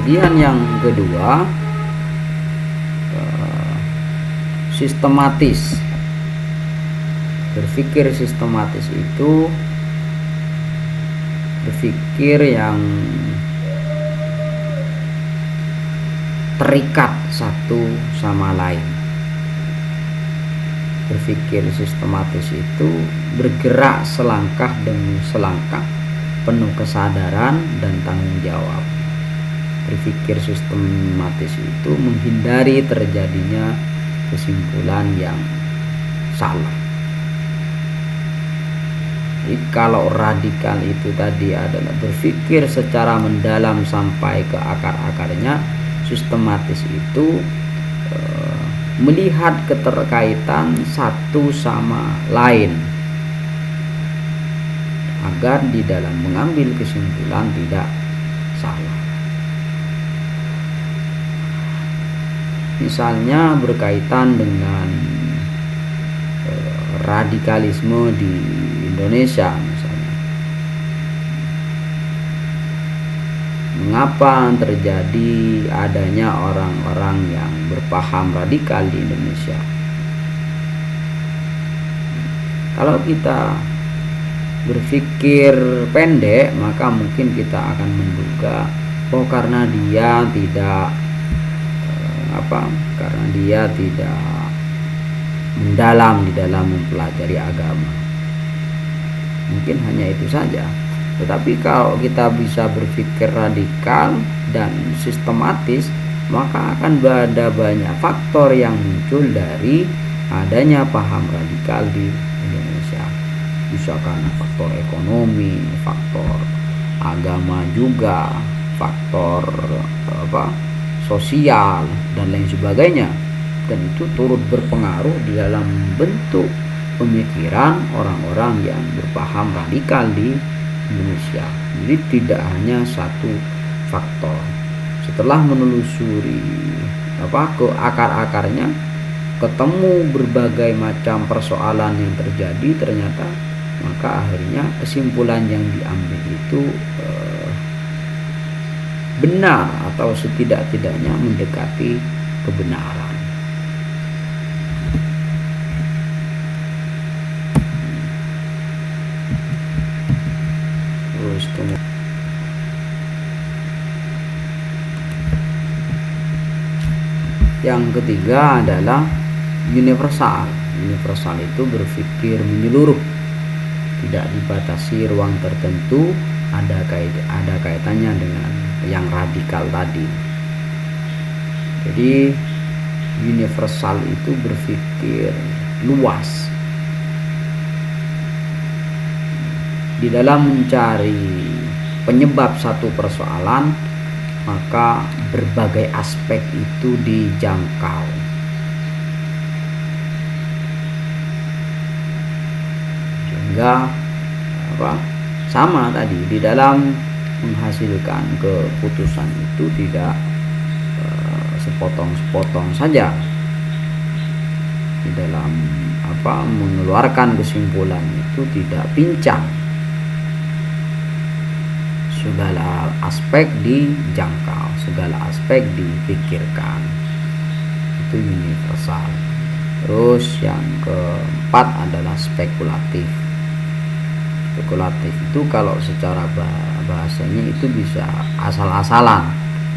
Kemudian yang kedua, sistematis. Berpikir sistematis itu berpikir yang terikat satu sama lain. Berpikir sistematis itu bergerak selangkah demi selangkah, penuh kesadaran dan tanggung jawab. Berpikir sistematis itu menghindari terjadinya kesimpulan yang salah. Jadi kalau radikal itu tadi adalah berpikir secara mendalam sampai ke akar-akarnya, sistematis itu melihat keterkaitan satu sama lain agar di dalam mengambil kesimpulan tidak salah. Misalnya berkaitan dengan radikalisme di Indonesia misalnya. Mengapa terjadi adanya orang-orang yang berpaham radikal di Indonesia? Kalau kita berpikir pendek, maka mungkin kita akan menduga, oh karena dia tidak karena dia tidak mendalam di dalam mempelajari agama. Mungkin hanya itu saja. Tetapi kalau kita bisa berpikir radikal dan sistematis, maka akan ada banyak faktor yang muncul dari adanya paham radikal di Indonesia. Bisa karena faktor ekonomi, faktor agama juga, faktor sosial dan lain sebagainya, dan itu turut berpengaruh di dalam bentuk pemikiran orang-orang yang berpaham radikal di Indonesia. Jadi tidak hanya satu faktor. Setelah menelusuri ke akar-akarnya, ketemu berbagai macam persoalan yang terjadi, ternyata maka akhirnya kesimpulan yang diambil itu benar atau setidak-tidaknya mendekati kebenaran. Terus yang ketiga adalah universal. Universal itu berpikir menyeluruh, tidak dibatasi ruang tertentu, ada kaitannya dengan yang radikal tadi. Jadi universal itu berpikir luas. Di dalam mencari penyebab satu persoalan, maka berbagai aspek itu dijangkau. Sehingga sama tadi, di dalam menghasilkan keputusan itu tidak sepotong-sepotong saja. Di dalam mengeluarkan kesimpulan itu tidak pincang. Segala aspek dijangkau, segala aspek dipikirkan. Itu universal. Terus yang keempat adalah spekulatif. Spekulatif itu kalau secara bahasanya itu bisa asal-asalan,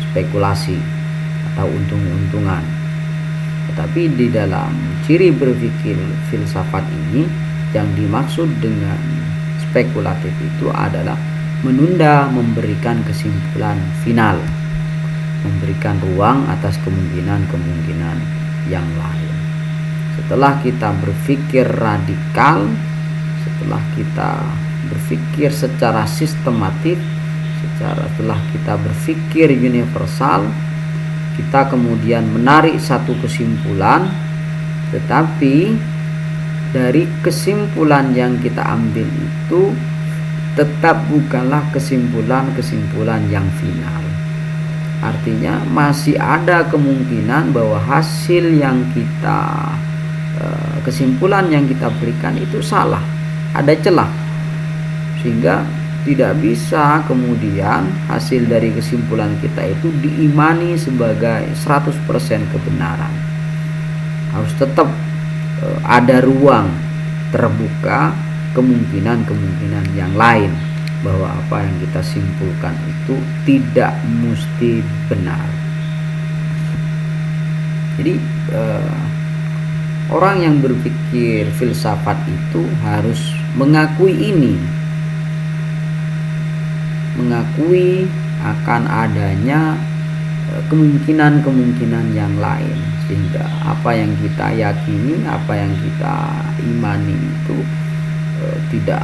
spekulasi atau untung-untungan. Tetapi di dalam ciri berpikir filsafat ini, yang dimaksud dengan spekulatif itu adalah menunda memberikan kesimpulan final, memberikan ruang atas kemungkinan-kemungkinan yang lain. Setelah kita berpikir radikal, setelah kita berpikir secara sistematif, setelah kita berpikir universal, kita kemudian menarik satu kesimpulan, tetapi dari kesimpulan yang kita ambil itu tetap bukanlah kesimpulan-kesimpulan yang final. Artinya masih ada kemungkinan bahwa hasil yang kita kesimpulan yang kita berikan itu salah, ada celah, sehingga Tidak bisa kemudian hasil dari kesimpulan kita itu diimani sebagai 100% kebenaran. Harus tetap ada ruang terbuka kemungkinan-kemungkinan yang lain, bahwa apa yang kita simpulkan itu tidak mesti benar. Jadi orang yang berpikir filsafat itu harus mengakui ini, mengakui akan adanya kemungkinan-kemungkinan yang lain, sehingga apa yang kita yakini, apa yang kita imani itu tidak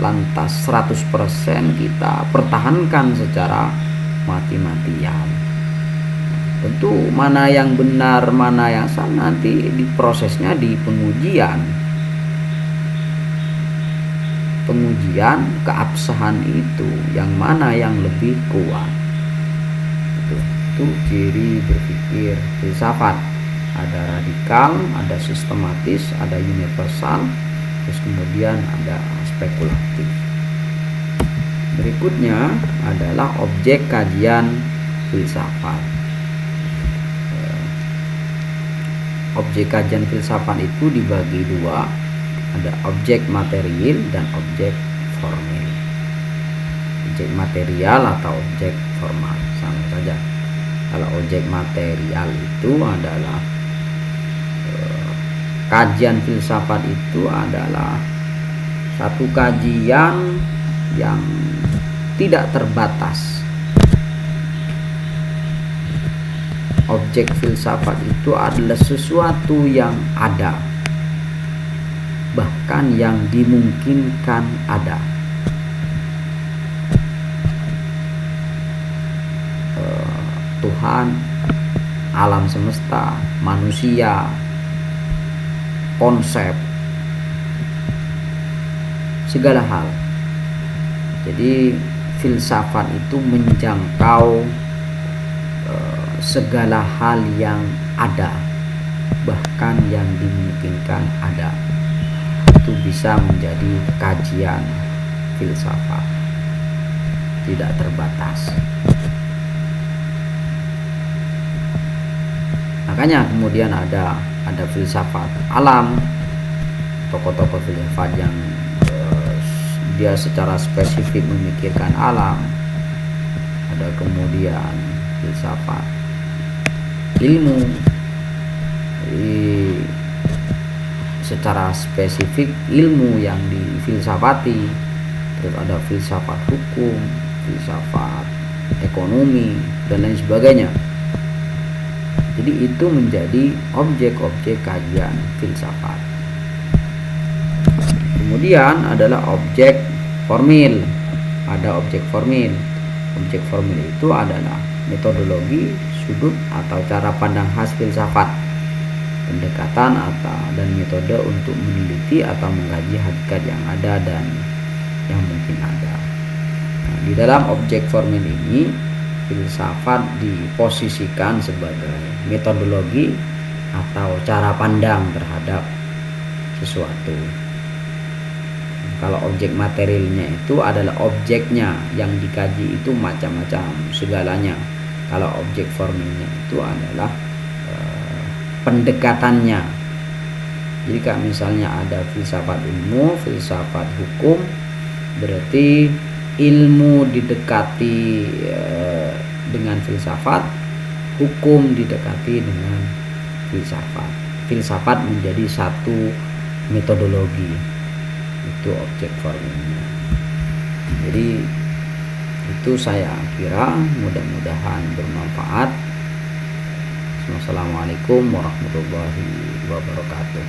lantas 100% kita pertahankan secara mati-matian. Tentu mana yang benar, mana yang salah nanti di prosesnya di pengujian keabsahan itu, yang mana yang lebih kuat. Itu ciri berpikir filsafat. Ada radikal, ada sistematis, ada universal, terus kemudian ada spekulatif. Berikutnya adalah objek kajian filsafat. Objek kajian filsafat itu dibagi dua, ada objek material dan objek formil. Objek material atau objek formal sama saja. Kalau objek material itu adalah kajian filsafat itu adalah satu kajian yang tidak terbatas. Objek filsafat itu adalah sesuatu yang ada, bahkan yang dimungkinkan ada. Tuhan, alam semesta, manusia, konsep, segala hal. Jadi filsafat itu menjangkau segala hal yang ada, bahkan yang dimungkinkan ada. Itu bisa menjadi kajian filsafat, tidak terbatas. Makanya kemudian ada filsafat alam, tokoh-tokoh filsafat yang dia secara spesifik memikirkan alam. Ada kemudian filsafat ilmu, secara spesifik ilmu yang difilsafati. Terus ada filsafat hukum, filsafat ekonomi, dan lain sebagainya. Jadi itu menjadi objek-objek kajian filsafat. Kemudian adalah objek formil. Ada objek formil. Objek formil itu adalah metodologi, sudut atau cara pandang khas filsafat, pendekatan dan metode untuk meneliti atau mengkaji hakikat yang ada dan yang mungkin ada. Nah, di dalam objek formil ini, filsafat diposisikan sebagai metodologi atau cara pandang terhadap sesuatu. Kalau objek materialnya itu adalah objeknya, yang dikaji itu macam-macam, segalanya. Kalau objek formilnya itu adalah pendekatannya. Jadi kalau misalnya ada filsafat ilmu, filsafat hukum, berarti ilmu didekati dengan filsafat, hukum didekati dengan filsafat. Filsafat menjadi satu metodologi. Itu objek formilnya. Jadi itu saya kira mudah-mudahan bermanfaat. Wassalamualaikum warahmatullahi wabarakatuh.